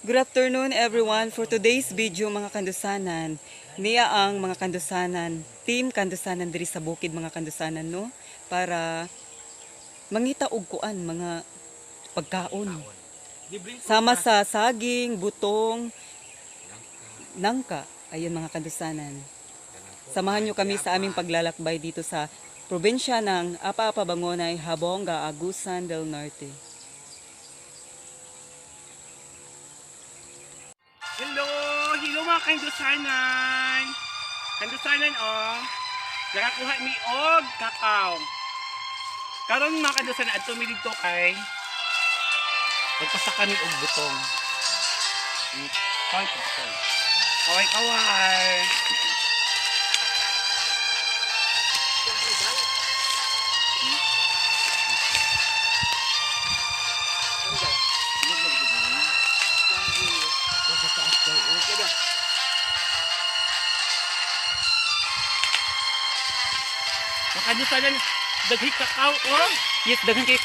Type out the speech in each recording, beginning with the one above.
Good afternoon everyone. For today's video mga kandusanan, niya ang mga kandusanan, team kandusanan diri sa bukid mga kandusanan no, para mangita og kuan mga pagkaon. Sama sa saging, butong, nangka, ayun mga kandusanan. Samahan nyo kami sa aming paglalakbay dito sa probinsya ng Apa-Apa Bangonay, Habonga, Agusan del Norte. Hello mga kandusanan. Kandusanan nakakuha mi og kakao. Karon mga kandusanan adto mi dito kay magpasaka mi og butong. Kaway. Mga kandusanan daghi kakao Yes, daghan kay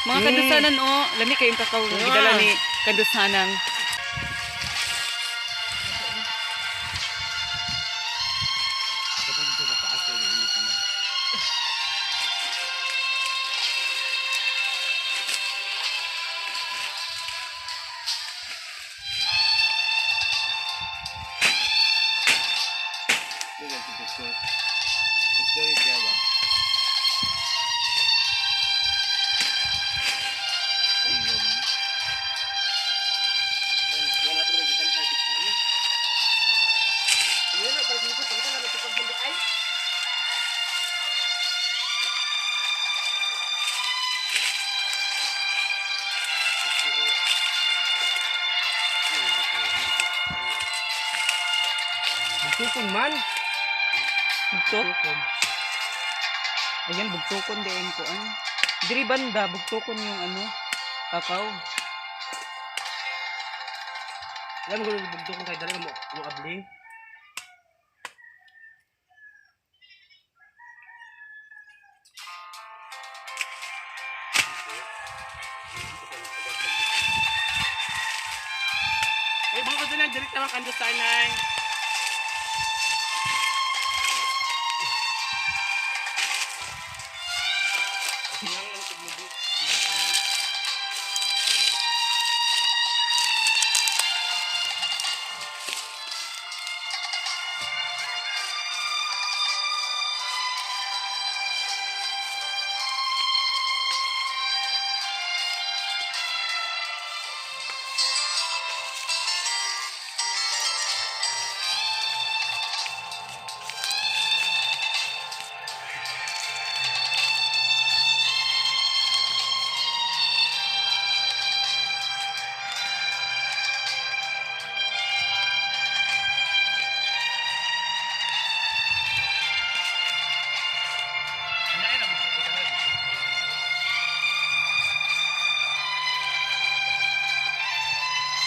mga kandusanan lami kayong kakao nga gidala ni kandusanang. Bugtukon man. Bugtok. Ayan, bugtokon din kuan. Diri banda bugtokon yung kakao. Alam mo kung bugtukon kay dali mo abli. Mga kandusanan diri ta mga kandusanan.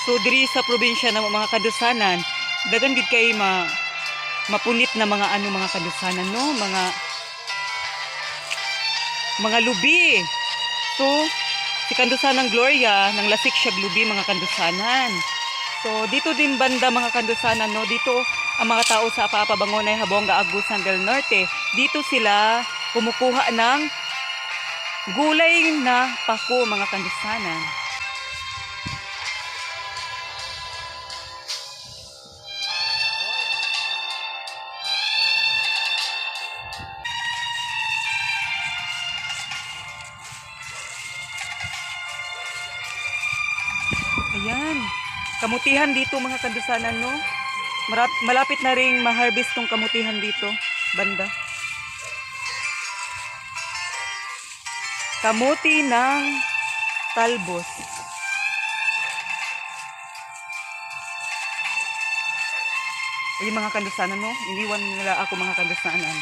So diri sa probinsya ng mga kandusanan, daghan gid kay mapunit na mga mga kandusanan no, mga lubi. So si kandusanang Gloria nang lasik siya lubi mga kandusanan. So dito din banda mga kandusanan no, dito ang mga tao sa Apa-Apa Bangonay, Habonga, Agusan del Norte, dito sila kumukuha ng gulay na pako mga kandusanan. Ayan, kamutihan dito mga kandusanan no. Malapit na ring ma-harvest tong kamutihan dito, banda. Kamuti ng talbos. Ay mga kandusanan no, iniwan nila ako mga kandusanan.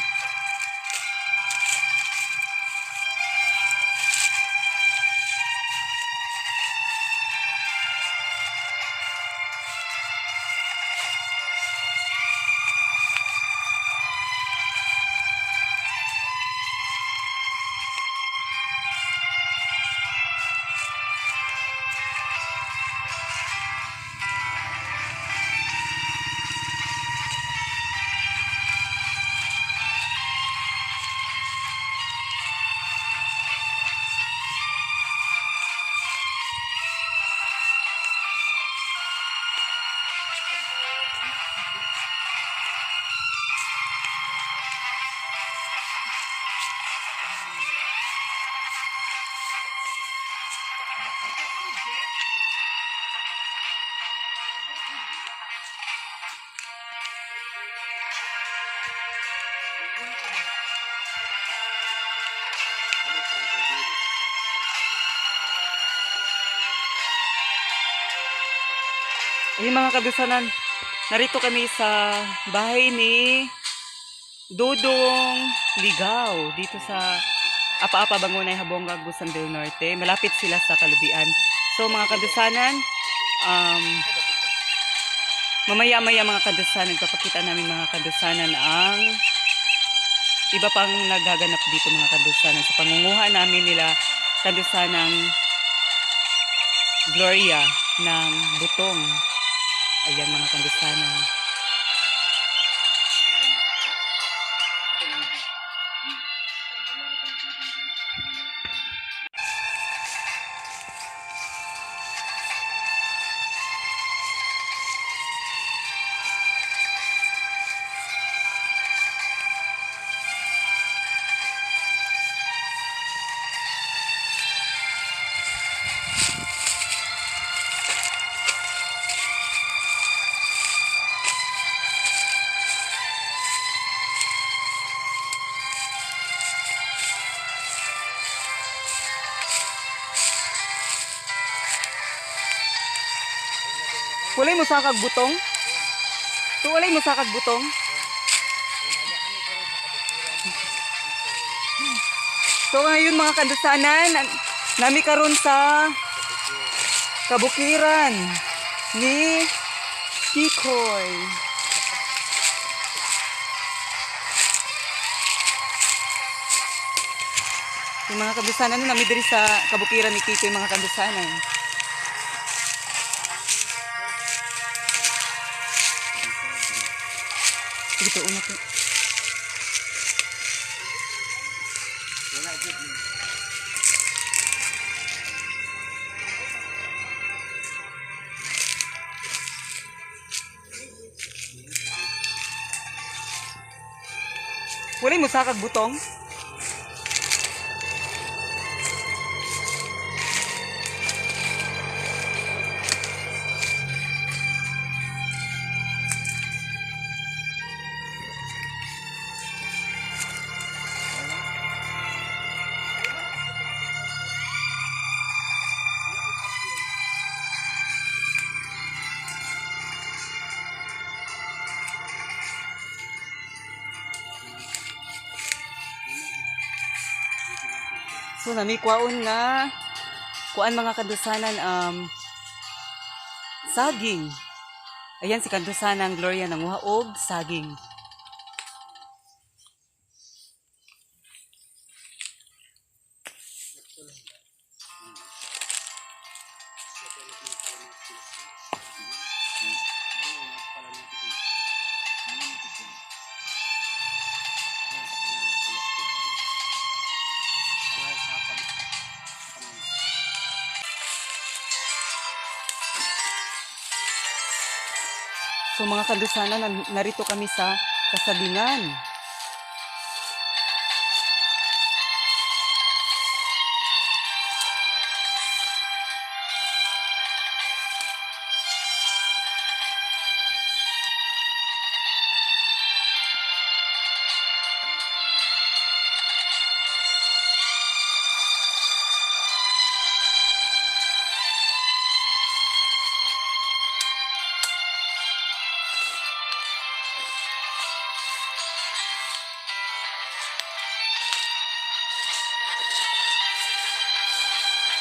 Ayun mga kadusanan, narito kami sa bahay ni Dudong Ligaw dito sa Apa-Apa Bangunay, Habonga, Agusan del Norte. Malapit sila sa Kalubian. So mga kadusanan, um, mamaya-maya mga kadusanan, papakita namin mga kadusanan ang iba pang nagaganap dito mga kadusanan. Sa pangunguha namin nila kadusanang Gloria ng Butong. Ayan mga kadusanan. Walay mo sakag butong? So walay mo sakag butong? So ngayon mga kadusanan, nami karon sa kabukiran ni Kikoy. Yung mga kadusanan nami diri sa kabukiran ni Kikoy mga kadusanan. Ito una po. Walay mo sakag butong? So nami kwaon nga kuan mga kadusanan saging. Ayan si kadusanan Gloria nanguha og saging. So mga kadusanan, narito kami sa kasalingan.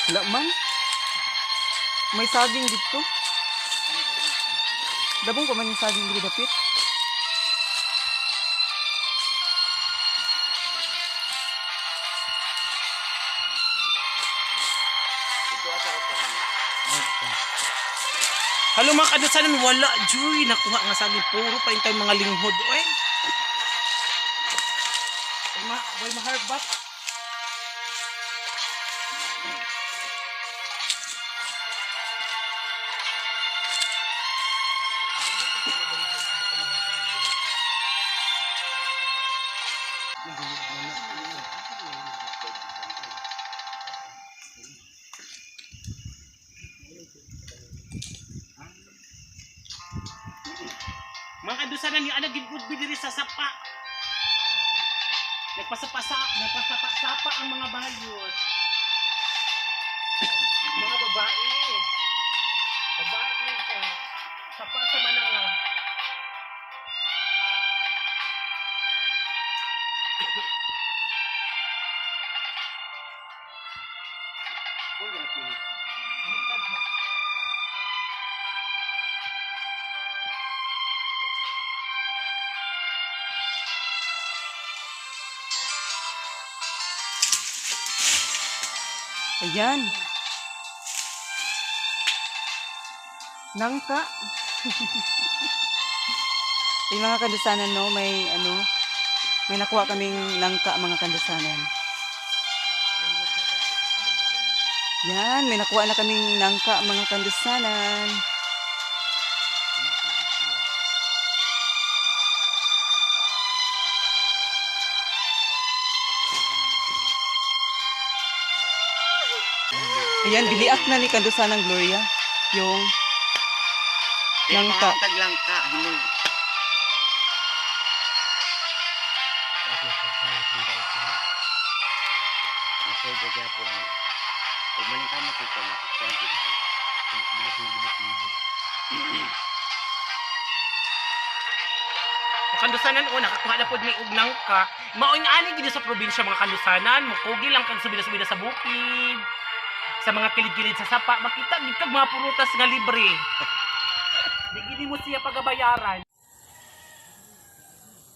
Wala man. May saging dito. Dabong ko man yung saging dito dapit. Halo mga kadusanan, wala joy nakuha nga saging puro pa yung mga linghod oy. Boy maharbat. Mga kadusanan yung ano gilgud diri sa sapa. Nagpasapa ang mga bayot. Mga babae. Babae sa Sapa sa mananga. Ayan. Nangka. Yung mga kandusanan, no, may nakuha kaming langka, mga kandusanan. Yan, may nakuha na kaming langka, mga kandusanan. Ayan, biliak na ni kandusanang Gloria. Yung langka. Taglangka, hinog. Masay bagay po ang umaning ka matito na Mga kandusanan o nakakuha na pod may ugnang ka. Maoing ani gid sa probinsya mga kandusanan, mukugi lang kag subida-subida sa bukid. Sa mga kilid-kilid sa sapa, makita gid kag mga prutas nga libre. Di gid mo siya pagabayaran.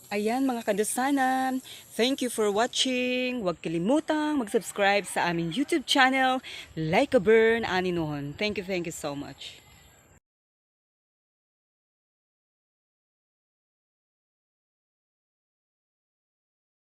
Ayan mga kandusanan, thank you for watching. Huwag kalimutang mag-subscribe sa aming YouTube channel, Like a Burn Ani noon. Thank you so much.